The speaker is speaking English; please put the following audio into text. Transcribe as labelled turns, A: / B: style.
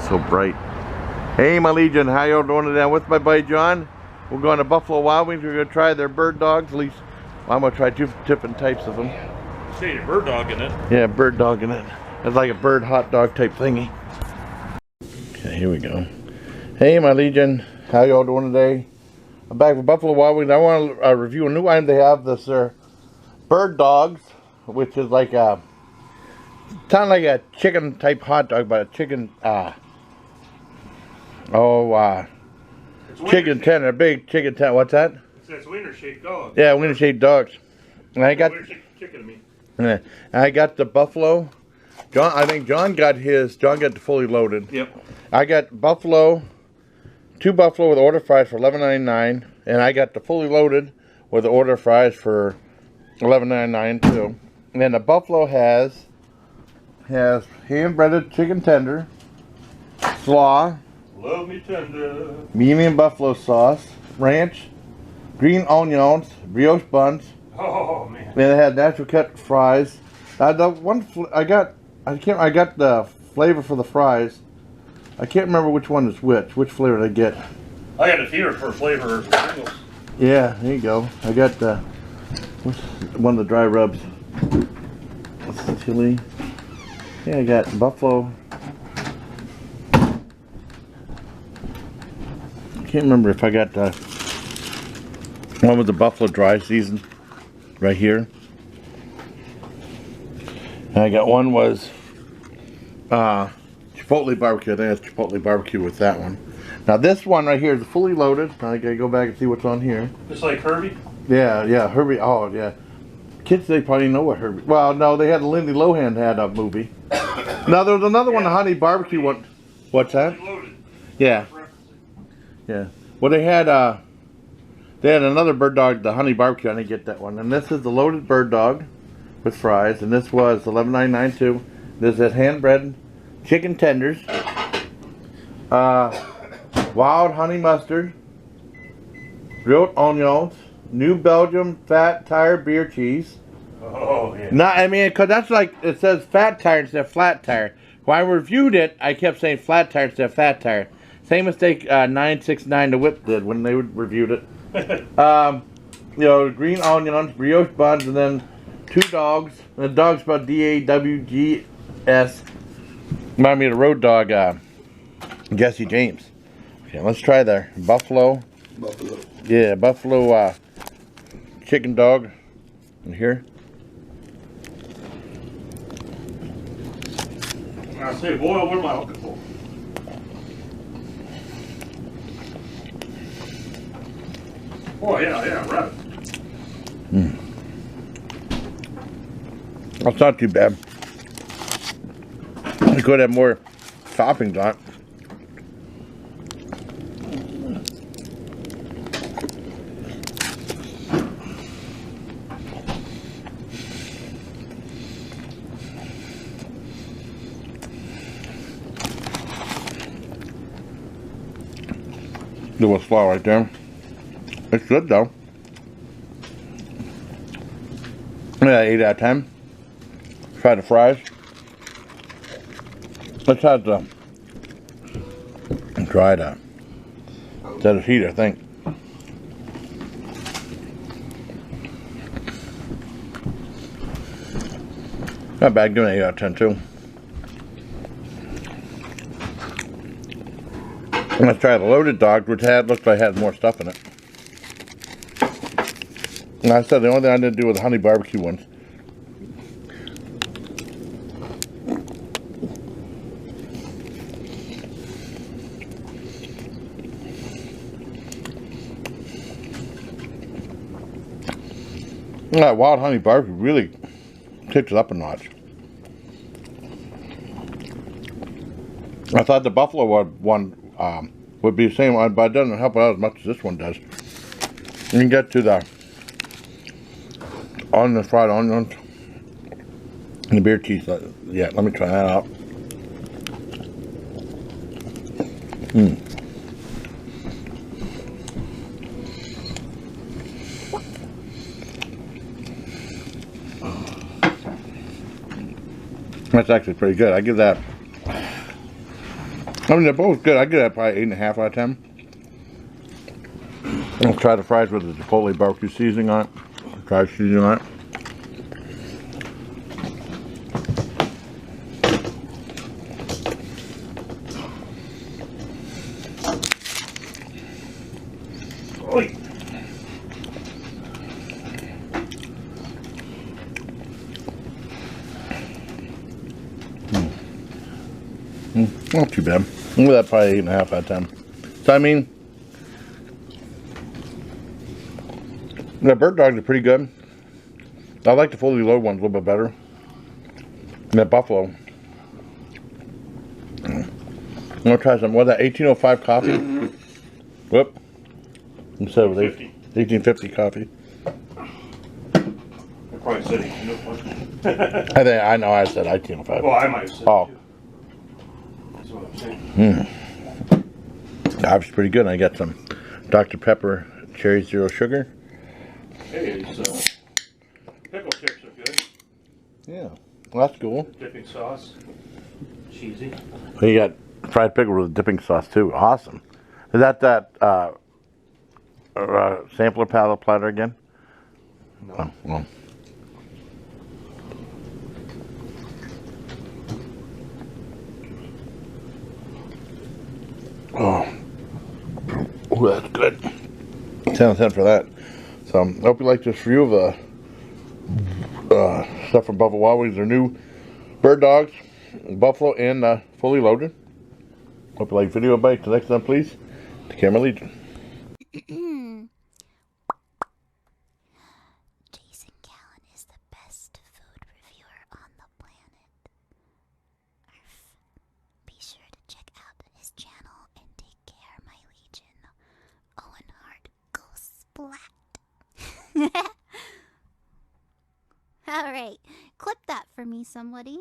A: is so bright. Hey, my Legion, how y'all doing today? I'm with my buddy John. We're going to Buffalo Wild Wings. We're going to try their bird dogs. At least, well, I'm going to try two different types of them.
B: See, you're bird dogging it.
A: Yeah, bird dogging it. It's like a bird hot dog type thingy. Okay, here we go. Hey, my Legion, how y'all doing today? I'm back with Buffalo Wild Wings. I want to review a new item they have. This bird dogs, which is like a kind of like a chicken type hot dog, but a chicken chicken tender, a big chicken tender. What's that?
B: It's wiener shaped dog.
A: Yeah, wiener shaped dogs. And I got
B: chicken to me.
A: Yeah, I got the buffalo. John, I think John got his. John got the fully loaded.
B: Yep.
A: I got buffalo, 2 buffalo with order fries for $11.99, and I got the fully loaded with the order fries for $11.99 too. And then the buffalo has hand breaded chicken tender, slaw,
B: Love me tender,
A: medium buffalo sauce, ranch, green onions, brioche buns.
B: oh man.
A: And it had natural cut fries. The one I got the flavor for the fries. I can't remember which one is which. Which flavor did I get?
B: I got a fever for flavor of Pringles.
A: Yeah, there you go. I got one of the dry rubs. Chili. Yeah, I got buffalo. I can't remember if I got one with the buffalo dry season right here. And I got one was Chipotle barbecue. I think that's Chipotle barbecue with that one. Now this one right here is fully loaded. I gotta go back and see what's on here.
B: Just like Herbie?
A: Yeah, Herbie. Oh, yeah. Kids, they probably know what Herbie. Well, no, they had Lindsay Lohan had a movie. Now there was another one, the honey barbecue one. What's that?
B: Loaded.
A: Yeah. Yeah. Well, they had another bird dog, the honey barbecue. I didn't get that one. And this is the loaded bird dog with fries, and this was $11.99 too. This is hand bread chicken tenders, wild honey mustard, grilled onions, New Belgium fat tire beer cheese.
B: Oh yeah.
A: Not, I mean, cause that's like it says fat tire instead of flat tire. When I reviewed it, I kept saying flat tire instead of fat tire. Same mistake 969 The Whip did when they reviewed it. You know, green onions, brioche buns, and then 2 dogs. And the dog's spelled D-A-W-G-S. Remind me of the road dog, Jesse James. Okay, let's try there. Buffalo. Yeah, buffalo chicken dog in here.
B: I say, boy, what am I looking for? Oh yeah, right.
A: That's not too bad. You could have more toppings on it. Do a slaw right there. It's good though. Yeah, 8 out of 10. Try the fries. Let's have the try the heat, I think. Not bad, giving it 8 out of 10 too. Let's try the loaded dog, which looks like it had more stuff in it. And I said the only thing I didn't do was the honey barbecue ones. That wild honey barbecue really kicks it up a notch. I thought the buffalo one would be the same one, but it doesn't help out as much as this one does. You can get to the fried onions and the beer cheese. Yeah, let me try that out. That's actually pretty good. I give that I mean, they're both good. I give that probably 8.5 out of 10. I'll try the fries with the Chipotle barbecue seasoning on it. Try seasoning on it.
B: Oi.
A: Not too bad. Look at that, probably 8.5 out of 10. So I mean, the bird dogs are pretty good. I like the fully loaded ones a little bit better. And that buffalo. I'm gonna try some. What is that? 1805 coffee. Whoop. Instead of 1850 coffee.
B: I probably said 1805.
A: I know I said 1805.
B: Well, I might have said
A: Oh.
B: it too. That's what I'm saying.
A: That was pretty good. I got some Dr. Pepper Cherry Zero Sugar.
B: Hey, these pickle chips are good.
A: Yeah. Well, that's cool.
B: Dipping sauce. Cheesy.
A: You got fried pickle with dipping sauce too. Awesome. Is that sampler palette platter again?
B: No.
A: Oh, well. Oh, that's good. 10 out of 10 for that. So I hope you like this review of stuff from Buffalo Wild Wings. Their new bird dogs, buffalo, and fully loaded. Hope you like the video. Bye. Till next time, please. Take care, my legion.
C: Jason Callan is the best food reviewer on the planet. Be sure to check out his channel and take care, my legion. Owen Hart, go splat. Alright, clip that for me, somebody.